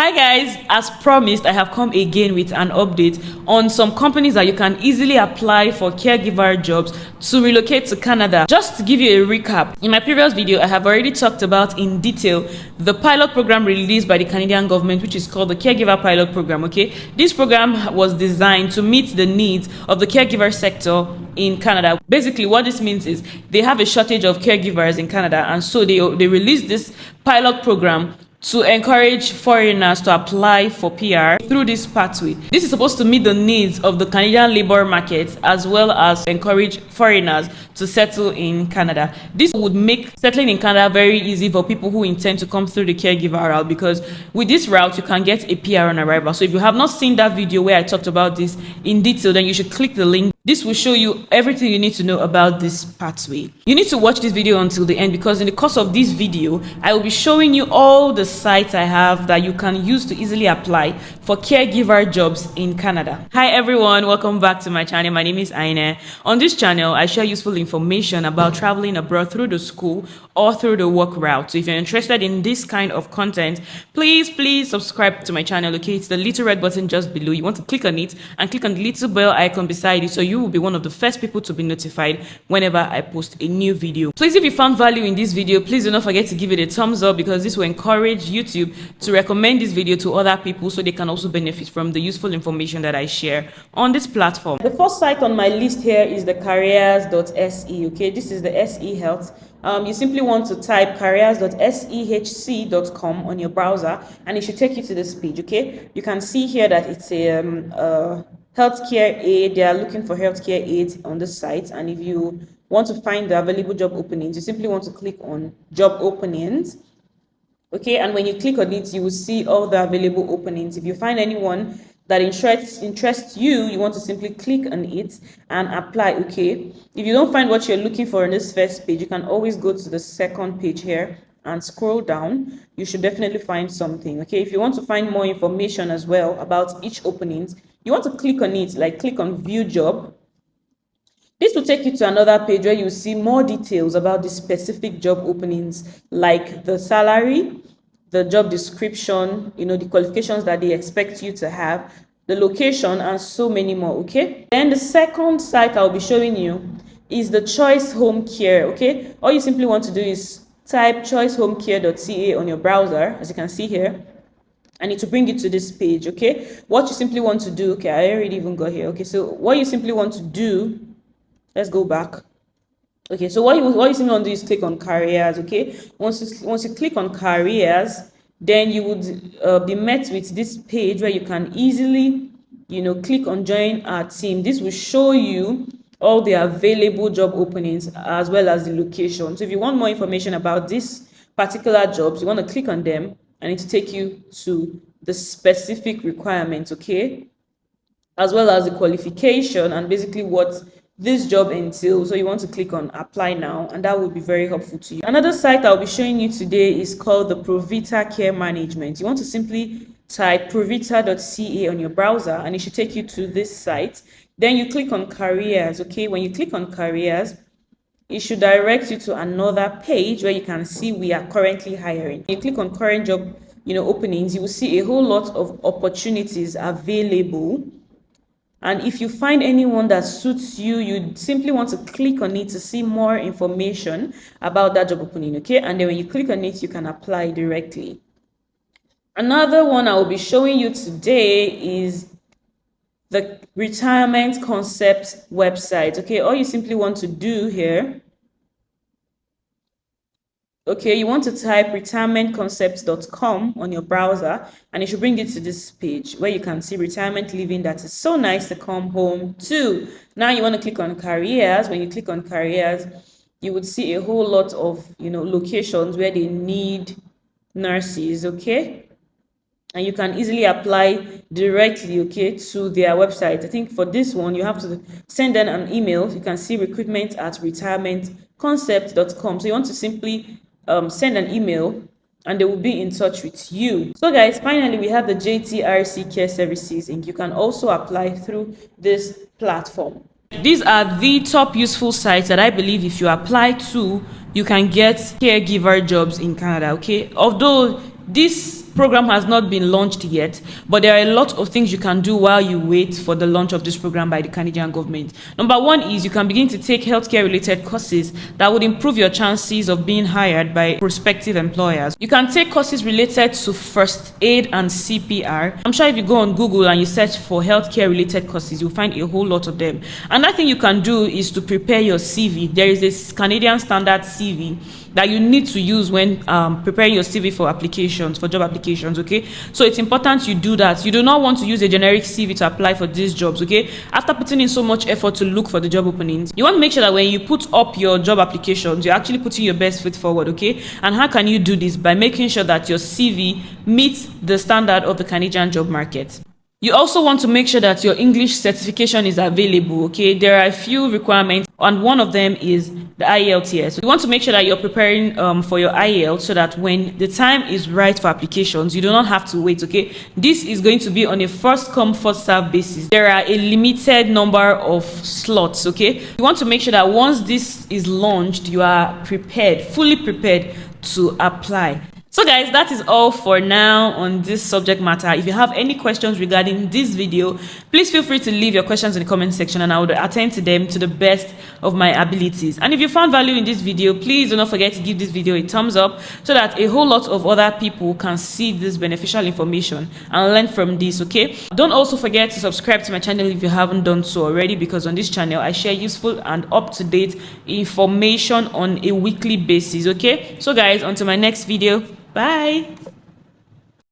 Hi guys, as promised, I have come again with an update on some companies that you can easily apply for caregiver jobs to relocate to Canada. Just to give you a recap, in my previous video, I have already talked about in detail the pilot program released by the Canadian government, which is called the Caregiver Pilot Program, okay? This program was designed to meet the needs of the caregiver sector in Canada. Basically, what this means is they have a shortage of caregivers in Canada, and so they released this pilot program to encourage foreigners to apply for PR through this pathway. This is supposed to meet the needs of the Canadian labor market as well as encourage foreigners to settle in Canada. This would make settling in Canada very easy for people who intend to come through the caregiver route, because with this route you can get a PR on arrival. So if you have not seen that video where I talked about this in detail, then you should click the link. This will show you everything you need to know about this pathway. You need to watch this video until the end, because in the course of this video, I will be showing you all the sites I have that you can use to easily apply for caregiver jobs in Canada. Hi everyone, welcome back to my channel. My name is Aine. On this channel, I share useful information about traveling abroad through the school or through the work route. So if you're interested in this kind of content, please subscribe to my channel. Okay, it's the little red button just below. You want to click on it and click on the little bell icon beside it, so you will be one of the first people to be notified whenever I post a new video. Please, if you found value in this video, please do not forget to give it a thumbs up, because this will encourage YouTube to recommend this video to other people so they can also benefit from the useful information that I share on this platform. The first site on my list here is the careers.se. okay, this is the SE Health. You simply want to type careers.sehc.com on your browser and it should take you to this page. Okay, you can see here that it's a healthcare aid. They are looking for healthcare aids on the site, and if you want to find the available job openings, you simply want to click on job openings. Okay, and when you click on it, you will see all the available openings. If you find anyone that interests you, you want to simply click on it and apply. Okay, if you don't find what you're looking for in this first page, you can always go to the second page here and scroll down. You should definitely find something. Okay, if you want to find more information as well about each openings, you want to click on it, like click on view job. This will take you to another page where you see more details about the specific job openings, like the salary, the job description, the qualifications that they expect you to have, the location, and so many more. Okay, then the second site I'll be showing you is the Choice Homecare. Okay, all you simply want to do is type choicehomecare.ca on your browser, as you can see here, and it will bring you to this page. Okay, what you simply want to do, okay, I already even got here. Okay, so what you simply want to do, let's go back. Okay, so what you simply want to do is click on careers. Okay, once you click on careers, then you would be met with this page where you can easily click on join our team. This will show you all the available job openings as well as the location. So if you want more information about this particular jobs, you want to click on them and it will take you to the specific requirements, okay, as well as the qualification and basically what this job entails. So you want to click on apply now, and that will be very helpful to you. Another site I'll be showing you today is called the Pro Vita Care Management. You want to simply type provita.ca on your browser and it should take you to this site. Then you click on careers. Okay, when you click on careers, it should direct you to another page where you can see we are currently hiring. You click on current job openings, you will see a whole lot of opportunities available. And if you find anyone that suits you, you simply want to click on it to see more information about that job opening. Okay, and then when you click on it, you can apply directly. Another one I will be showing you today is the Retirement Concept website. Okay, all you simply want to do here, okay, you want to type retirementconcepts.com on your browser and it should bring you to this page where you can see retirement living that is so nice to come home to. Now you want to click on careers. When you click on careers, you would see a whole lot of locations where they need nurses. Okay, and you can easily apply directly, okay, to their website. I think for this one you have to send them an email. You can see recruitment@retirementconcept.com. So you want to simply send an email and they will be in touch with you. So guys, finally we have the JTRC Care Services Inc. You can also apply through this platform. These are the top useful sites that I believe if you apply to, you can get caregiver jobs in Canada. Okay, although this program has not been launched yet, but there are a lot of things you can do while you wait for the launch of this program by the Canadian government. Number one is you can begin to take healthcare related courses that would improve your chances of being hired by prospective employers. You can take courses related to first aid and CPR. I'm sure if you go on Google and you search for healthcare related courses, you'll find a whole lot of them. Another thing you can do is to prepare your CV. There is this Canadian standard CV that you need to use when preparing your CV for applications, for job applications, okay? So it's important you do that. You do not want to use a generic CV to apply for these jobs, okay? After putting in so much effort to look for the job openings, you want to make sure that when you put up your job applications, you're actually putting your best foot forward, okay? And how can you do this? By making sure that your CV meets the standard of the Canadian job market. You also want to make sure that your English certification is available, okay? There are a few requirements, and one of them is the IELTS. You want to make sure that you're preparing for your IELTS so that when the time is right for applications, you do not have to wait, okay? This is going to be on a first come, first serve basis. There are a limited number of slots, okay? You want to make sure that once this is launched, you are prepared, fully prepared to apply. So guys, that is all for now on this subject matter. If you have any questions regarding this video, please feel free to leave your questions in the comment section and I will attend to them to the best of my abilities. And if you found value in this video, please do not forget to give this video a thumbs up so that a whole lot of other people can see this beneficial information and learn from this, okay? Don't also forget to subscribe to my channel if you haven't done so already, because on this channel I share useful and up-to-date information on a weekly basis, okay? So guys, until my next video, bye.